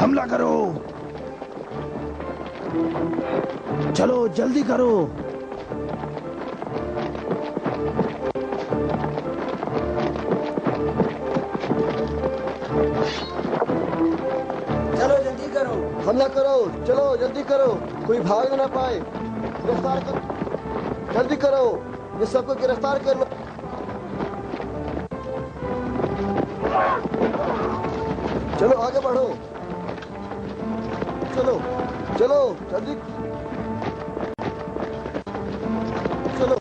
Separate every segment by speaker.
Speaker 1: حملہ کرو، چلو جلدی کرو.
Speaker 2: چلو جلدی کرو، حملہ کرو، چلو جلدی کرو، کوئی بھاگ نہ پائے. گرفتار کرو، جلدی کرو، یہ سب کو گرفتار کر لو. چلو آگے بڑھو، چلو چلو جلدی چلو.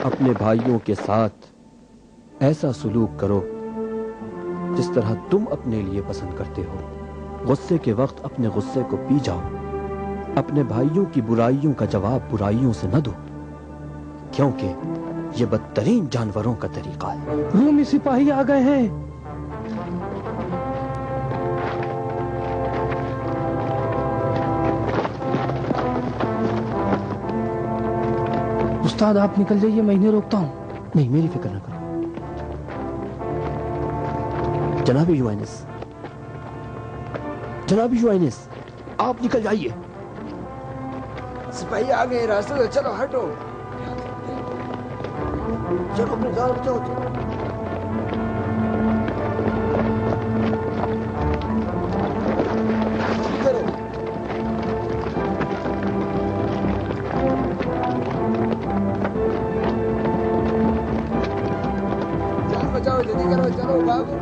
Speaker 3: اپنے بھائیوں کے ساتھ ایسا سلوک کرو جس طرح تم اپنے لیے پسند کرتے ہو. غصے کے وقت اپنے غصے کو پی جاؤ. اپنے بھائیوں کی برائیوں کا جواب برائیوں سے نہ دو، کیونکہ یہ بدترین جانوروں کا طریقہ ہے.
Speaker 1: رومی سپاہی آ گئے ہیں. استاد آپ نکل جائیے، میں انہیں روکتا ہوں.
Speaker 3: نہیں، میری فکر نہ کرو. جناب یوائنس، جناب یوائنس، آپ نکل جائیے.
Speaker 2: سپاہی آ گئے راستے سے، چلو ہٹو. چلو اپنے جان بچاؤ. کرو جان بچاؤ، جلدی کرو، چلو بھاگو.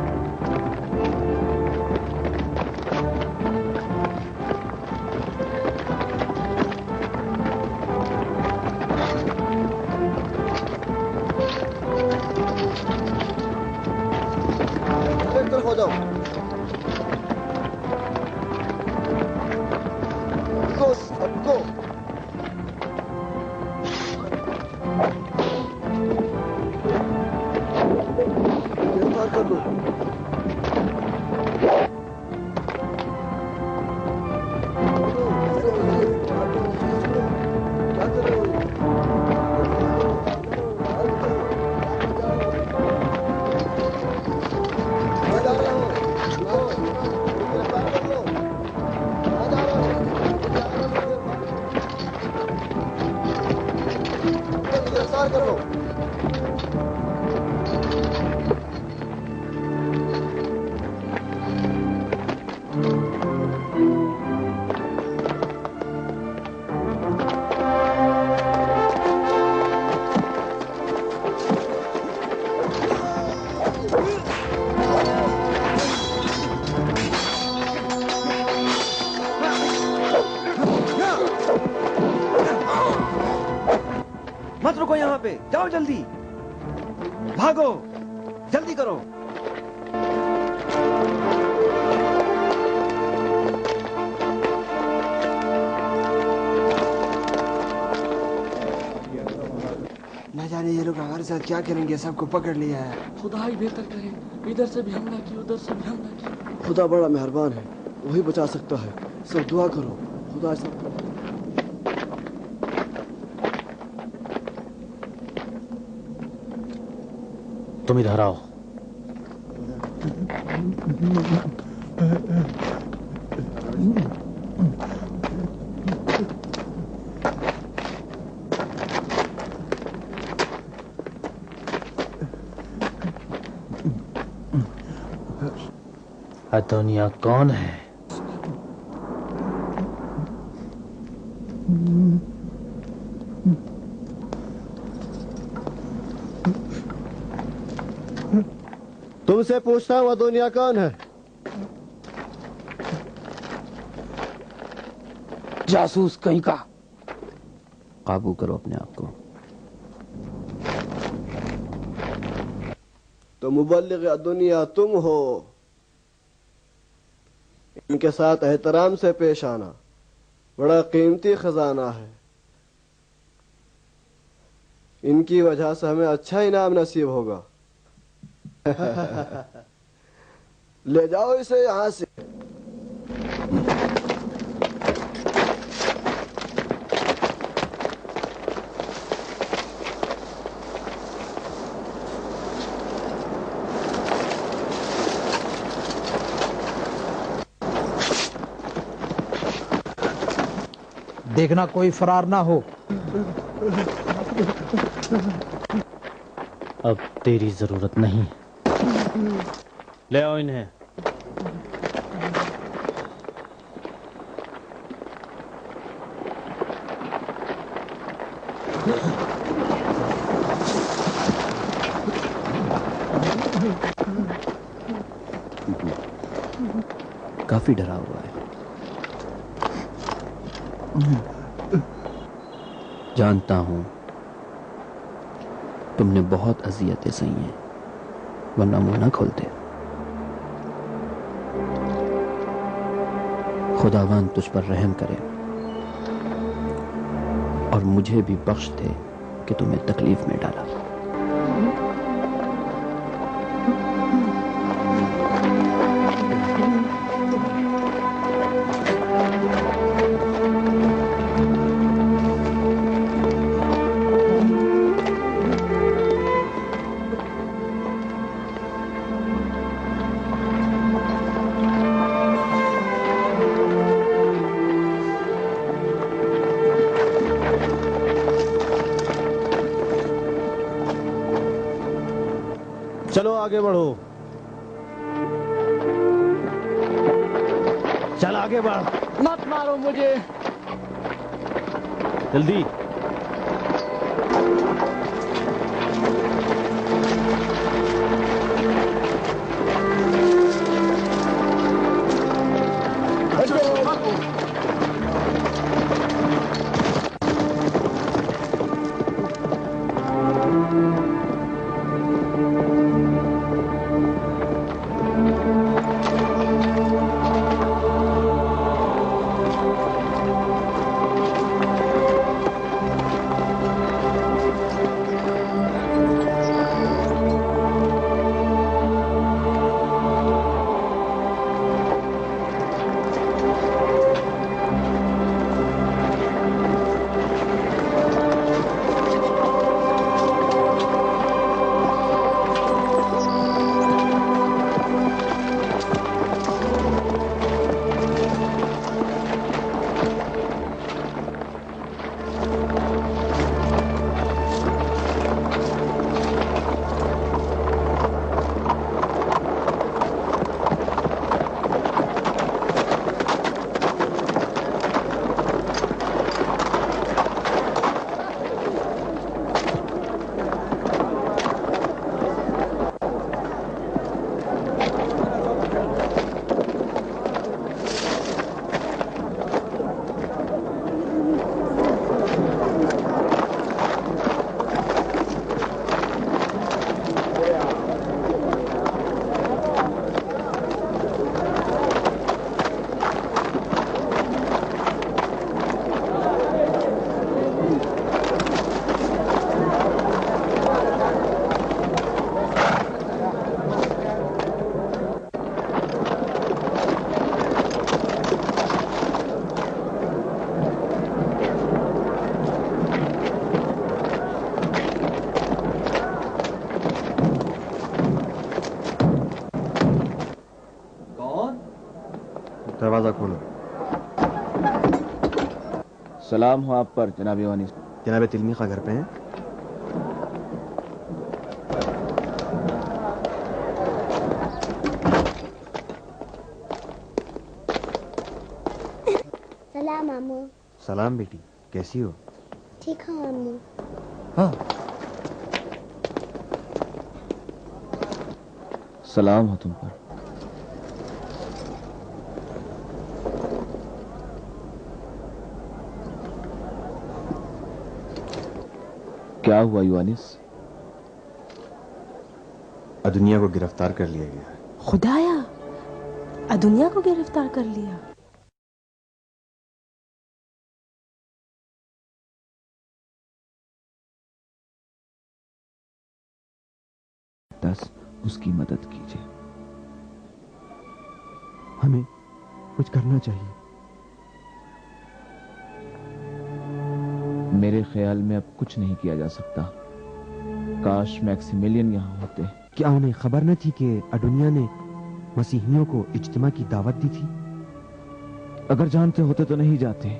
Speaker 2: ہو جاؤ. سب کو گرفتار کر لو. کیا کر رہے ہو؟ کر لو.
Speaker 3: مت رکو یہاں پہ، جاؤ جلدی، بھاگو، جلدی کرو.
Speaker 2: نہ جانے یہ لوگ ہمارے ساتھ کیا کریں گے. سب کو پکڑ لیا ہے.
Speaker 4: خدا ہی بہتر کرے، ادھر سے بھی حملہ کی، ادھر سے بھی حملہ کی.
Speaker 2: خدا بڑا مہربان ہے، وہی بچا سکتا ہے. سب دعا کرو، خدا سب کو.
Speaker 1: تم ادھر آؤ. ادونیا کون ہے؟
Speaker 2: تم سے پوچھتا ہوں ادونیا کون ہے؟
Speaker 4: جاسوس کہیں کا.
Speaker 3: قابو کرو اپنے آپ کو.
Speaker 2: تو مبلغ ادونیا تم ہو. ان کے ساتھ احترام سے پیش آنا، بڑا قیمتی خزانہ ہے. ان کی وجہ سے ہمیں اچھا انعام نصیب ہوگا. لے جاؤ اسے یہاں سے.
Speaker 5: دیکھنا کوئی فرار نہ ہو.
Speaker 1: اب تیری ضرورت نہیں. لے آؤ انہیں.
Speaker 3: کافی ڈرا ہوا ہے. جانتا ہوں تم نے بہت اذیتیں سہی ہیں ورنہ منہ نہ کھولتے. خداوند تجھ پر رحم کرے اور مجھے بھی بخش دے کہ تمہیں تکلیف میں ڈالا.
Speaker 1: چلو آگے بڑھو. چل آگے بڑھ.
Speaker 4: مت مارو مجھے.
Speaker 1: جلدی.
Speaker 6: دروازہ کھولو.
Speaker 7: سلام ہو آپ پر جناب یوانس.
Speaker 6: جناب تلمیخہ گھر پہ ہیں؟
Speaker 8: سلام امو.
Speaker 6: سلام بیٹی، کیسی ہو؟
Speaker 8: ٹھیک ہوں امو.
Speaker 6: ہاں.
Speaker 7: سلام ہو تم پر. کیا ہوا یوانس؟
Speaker 6: ادنیا کو گرفتار کر لیا گیا.
Speaker 9: خدایا، ادنیا کو گرفتار کر لیا؟
Speaker 7: اس کی مدد کیجیے.
Speaker 6: ہمیں کچھ کرنا چاہیے.
Speaker 7: میرے خیال میں اب کچھ نہیں کیا جا سکتا. کاش میکسیمیلین یہاں ہوتے.
Speaker 6: کیا انہیں خبر نہ تھی کہ ادنیا نے مسیحیوں کو اجتماع کی دعوت دی تھی؟
Speaker 7: اگر جانتے ہوتے تو نہیں جاتے.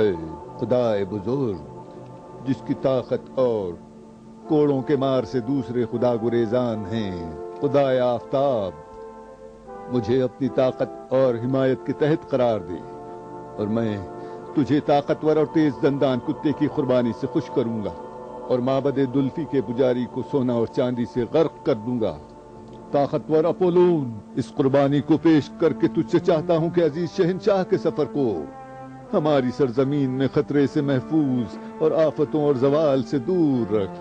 Speaker 10: ہے خدائے بزرگ جس کی طاقت اور کوڑوں کے مار سے دوسرے خدا گریزان ہیں. خدائے آفتاب مجھے اپنی طاقت اور حمایت کے تحت قرار دے اور میں تجھے طاقتور اور تیز دندان کتے کی قربانی سے خوش کروں گا اور معبد دلفی کے پجاری کو سونا اور چاندی سے غرق کر دوں گا. طاقتور اپولون اس قربانی کو پیش کر کے تجھ سے چاہتا ہوں کہ عزیز شہنشاہ کے سفر کو ہماری سرزمین میں خطرے سے محفوظ اور آفتوں اور زوال سے دور رکھ.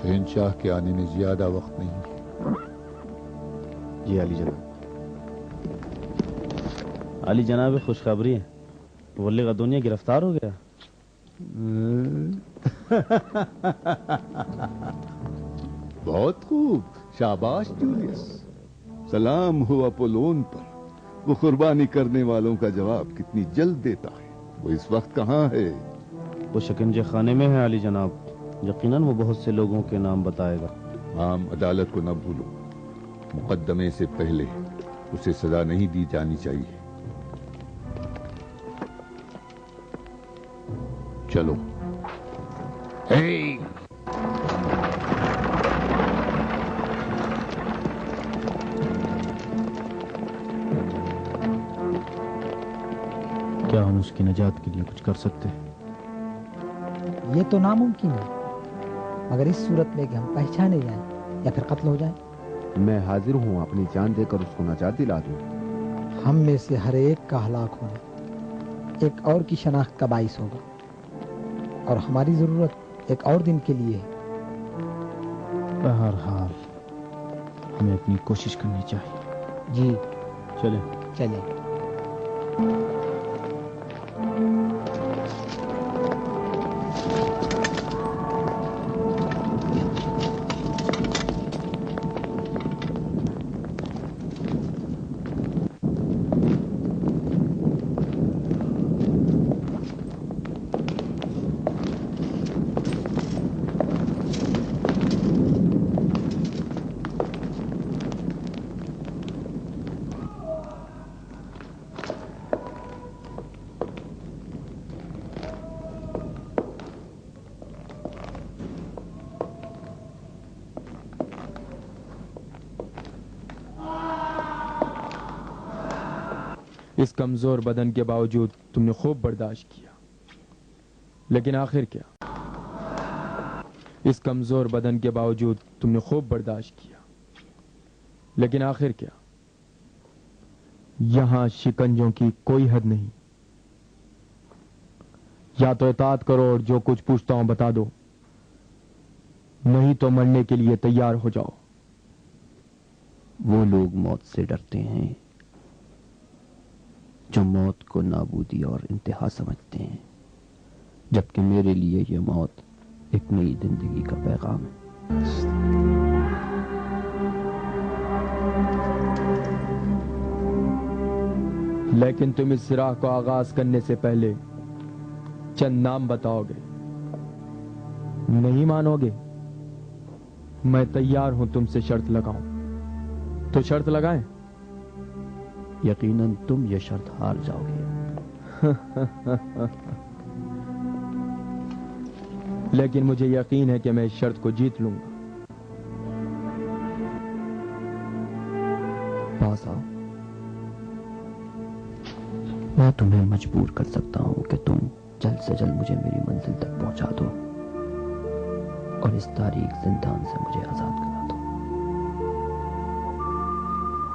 Speaker 10: شہنشاہ کے آنے میں زیادہ وقت نہیں ہے.
Speaker 1: جی علی جناب. علی جناب خوشخبری ہے, ولی غدونیہ گرفتار ہو گیا.
Speaker 10: بہت خوب, شاباش جولیس. سلام ہو اپولون پر. وہ قربانی کرنے والوں کا جواب کتنی جلد دیتا ہے. وہ اس وقت کہاں ہے؟
Speaker 1: وہ شکنجے خانے میں ہے علی جناب. یقیناً وہ بہت سے لوگوں کے نام بتائے گا.
Speaker 10: عام عدالت کو نہ بھولو. مقدمے سے پہلے اسے سزا نہیں دی جانی چاہیے. چلو.
Speaker 1: کیا ہم اس کی نجات کے لیے کچھ کر سکتے ہیں؟
Speaker 11: یہ تو ناممکن ہے, مگر اس صورت میں کہ ہم پہچانے جائیں یا پھر قتل ہو جائیں.
Speaker 6: میں حاضر ہوں اپنی جان دے کر اس کو نجات دلا دوں.
Speaker 11: ہم میں سے ہر ایک کا ہلاک ہونا ایک اور کی شناخت کا باعث ہوگا, اور ہماری ضرورت ایک اور دن کے لیے ہے.
Speaker 1: بہرحال ہمیں اپنی کوشش کرنی چاہیے.
Speaker 11: جی
Speaker 1: چلیں.
Speaker 11: چلیں.
Speaker 12: اس کمزور بدن کے باوجود تم نے خوب برداشت کیا, لیکن آخر کیا؟ اس کمزور بدن کے باوجود تم نے خوب برداشت کیا, لیکن آخر کیا؟ یہاں شکنجوں کی کوئی حد نہیں. یا تو اطاعت کرو اور جو کچھ پوچھتا ہوں بتا دو, نہیں تو مرنے کے لیے تیار ہو جاؤ.
Speaker 1: وہ لوگ موت سے ڈرتے ہیں جو موت کو نابودی اور انتہا سمجھتے ہیں, جبکہ میرے لیے یہ موت
Speaker 3: ایک نئی زندگی کا پیغام ہے۔
Speaker 12: لیکن تم اس راہ کو آغاز کرنے سے پہلے چند نام بتاؤ گے؟ نہیں مانو گے؟ میں تیار ہوں تم سے شرط لگاؤں تو شرط لگائیں؟
Speaker 3: یقیناً تم یہ شرط ہار جاؤ گے۔
Speaker 12: لیکن مجھے یقین ہے کہ میں اس شرط کو جیت لوں گا۔
Speaker 3: پاس آؤ، میں تمہیں مجبور کر سکتا ہوں کہ تم جلد سے جلد مجھے میری منزل تک پہنچا دو اور اس تاریک زندان سے مجھے آزاد کرا دو۔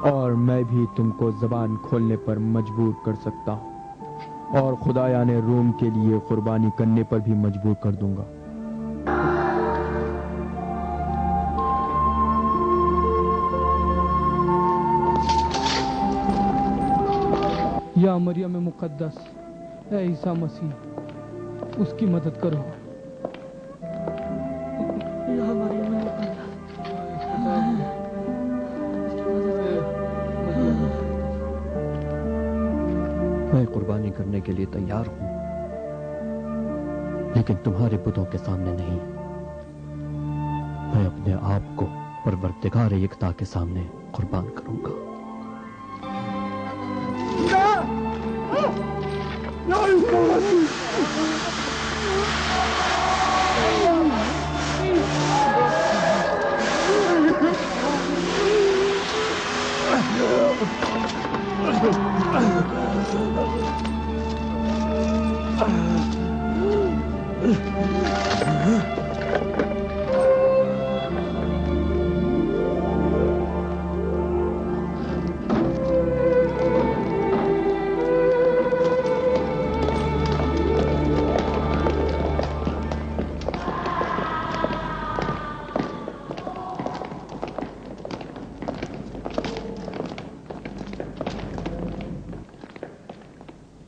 Speaker 12: اور میں بھی تم کو زبان کھولنے پر مجبور کر سکتا ہوں، اور خدایان روم کے لیے قربانی کرنے پر بھی مجبور کر دوں گا۔
Speaker 4: یا مریم مقدس، اے عیسیٰ مسیح، اس کی مدد کرو۔ یا مریم مقدس،
Speaker 3: میں قربانی کرنے کے لیے تیار ہوں، لیکن تمہارے بتوں کے سامنے نہیں۔ میں اپنے آپ کو پروردگار یکتا کے سامنے قربان کروں گا۔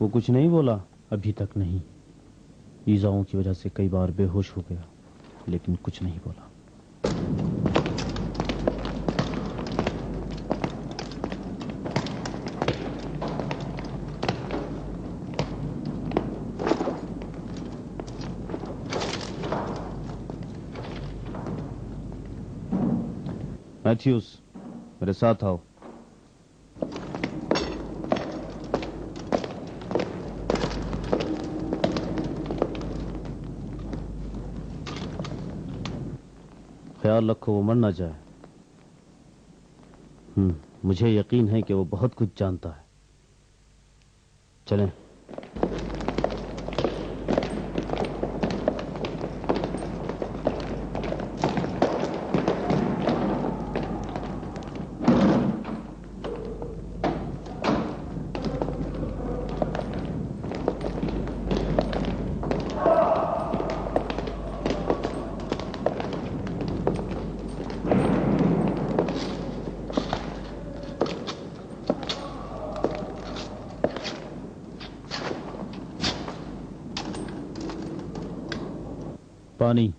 Speaker 1: وہ کچھ نہیں بولا؟ ابھی تک نہیں۔ ایذاؤں کی وجہ سے کئی بار بے ہوش ہو گیا، لیکن کچھ نہیں بولا۔ میتھیوس، میرے ساتھ آؤ۔ خیال رکھو وہ مر نہ جائے۔ مجھے یقین ہے کہ وہ بہت کچھ جانتا ہے۔ چلیں۔ پانی۔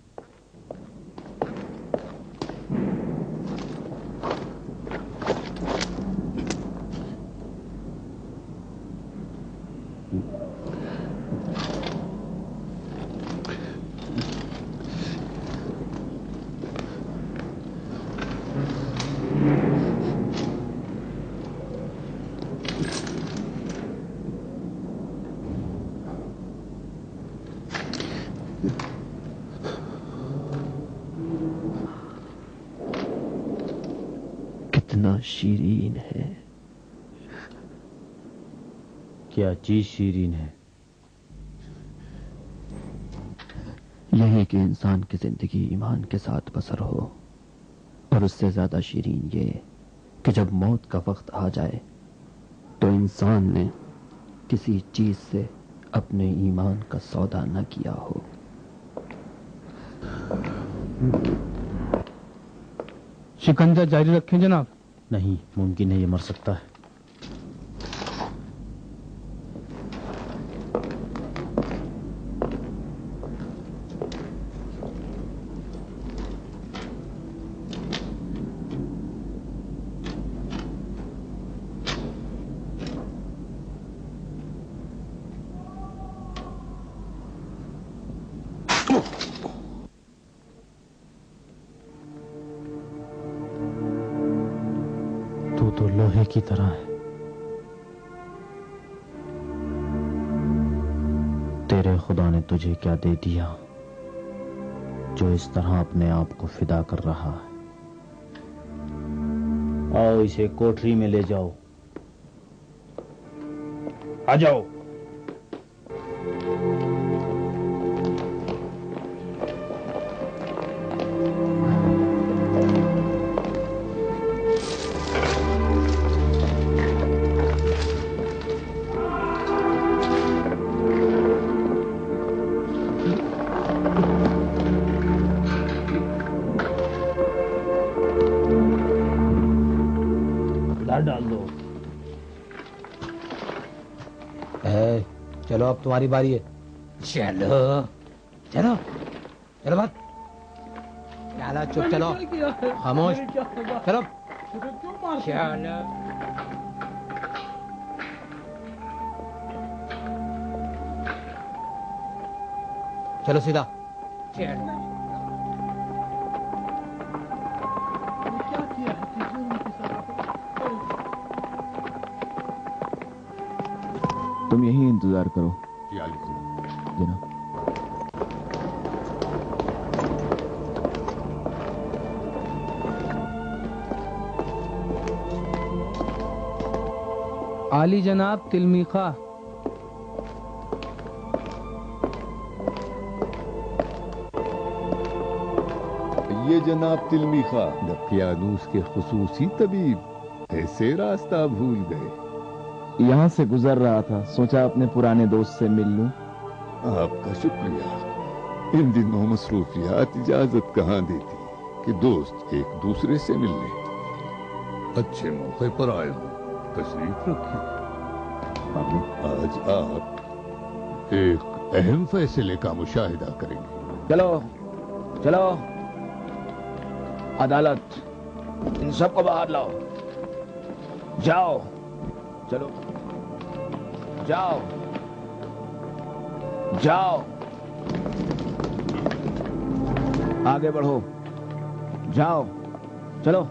Speaker 3: کتنا شیرین ہے۔
Speaker 1: کیا چیز شیرین ہے؟
Speaker 3: یہی کہ انسان کی زندگی ایمان کے ساتھ بسر ہو، اور اس سے زیادہ شیرین یہ کہ جب موت کا وقت آ جائے تو انسان نے کسی چیز سے اپنے ایمان کا سودا نہ کیا ہو۔
Speaker 4: شکنجہ جاری رکھیں جناب۔
Speaker 1: نہیں ممکن ہے، یہ مر سکتا ہے۔ تو تو لوہے کی طرح ہے. تیرے خدا نے تجھے کیا دے دیا جو اس طرح اپنے آپ کو فدا کر رہا ہے؟ آؤ اسے کوٹری میں لے جاؤ. آ جاؤ. ڈال دو.
Speaker 11: چلو اب تمہاری باری ہے. چلو چلو چلو بات چپ. چلو خاموش. چلو چلو. چلو سیدھا.
Speaker 7: تم یہیں انتظار کرو. جناب.
Speaker 4: عالی جناب تلمیخہ.
Speaker 10: یہ جناب تلمیخہ دقیانوس کے خصوصی طبیب ایسے راستہ بھول گئے.
Speaker 7: یہاں سے گزر رہا تھا, سوچا اپنے پرانے دوست سے مل لوں.
Speaker 10: آپ کا شکریہ. ان دنوں مصروفیات اجازت کہاں دیتی کہ دوست ایک دوسرے سے مل لیں. اچھے موقع پر آئے ہو, تشریف رکھیے. آج آپ ایک اہم فیصلے کا مشاہدہ کریں گے.
Speaker 7: چلو چلو عدالت, ان سب کو باہر لاؤ. جاؤ. چلو جاؤ جاؤ. آگے بڑھو. جاؤ. چلو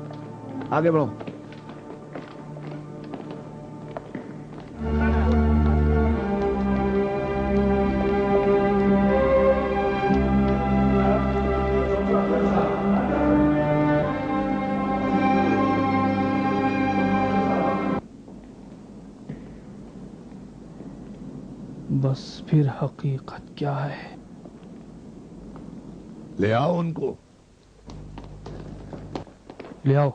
Speaker 7: آگے بڑھو.
Speaker 4: بس پھر حقیقت کیا ہے؟
Speaker 10: لے آؤ ان کو.
Speaker 4: لے آؤ.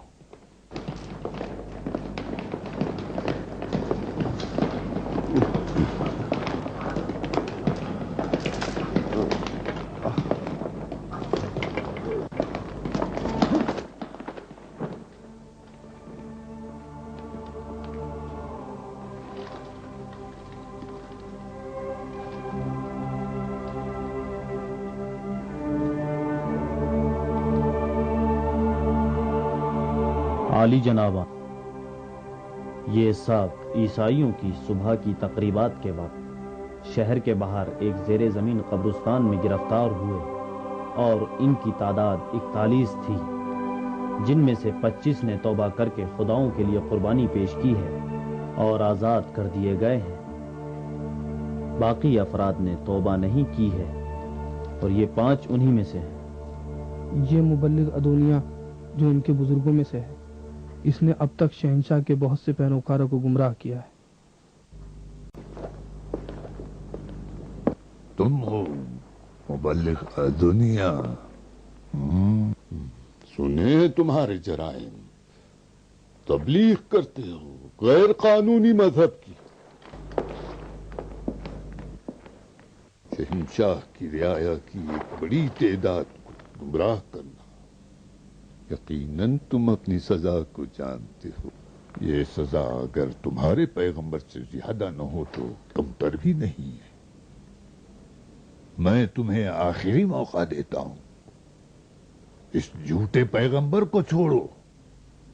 Speaker 1: عالی جنابہ، یہ ساکھ عیسائیوں کی صبح کی تقریبات کے وقت شہر کے باہر ایک زیر زمین قبرستان میں گرفتار ہوئے اور ان کی تعداد 41 تھی، جن میں سے 25 نے توبہ کر کے خداؤں کے لیے قربانی پیش کی ہے اور آزاد کر دیے گئے ہیں۔ باقی افراد نے توبہ نہیں کی ہے اور یہ 5 انہی میں سے ہیں۔
Speaker 4: یہ مبلغ ادونیا جو ان کے بزرگوں میں سے ہے، اس نے اب تک شہنشاہ کے بہت سے پیروکاروں کو گمراہ کیا ہے۔
Speaker 10: تم ہو مبلغ ادونیا؟ سنے تمہارے جرائم، تبلیغ کرتے ہو غیر قانونی مذہب کی، شہنشاہ کی رعایا کی ایک بڑی تعداد کو گمراہ کرنا۔ یقیناً تم اپنی سزا کو جانتے ہو۔ یہ سزا اگر تمہارے پیغمبر سے زیادہ نہ ہو تو کمتر بھی نہیں ہے۔ میں تمہیں آخری موقع دیتا ہوں، اس جھوٹے پیغمبر کو چھوڑو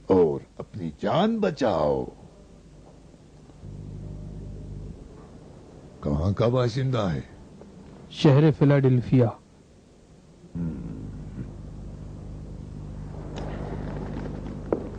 Speaker 10: اور اپنی جان بچاؤ۔ کہاں کا باشندہ ہے؟
Speaker 4: شہر فلاڈیلفیا۔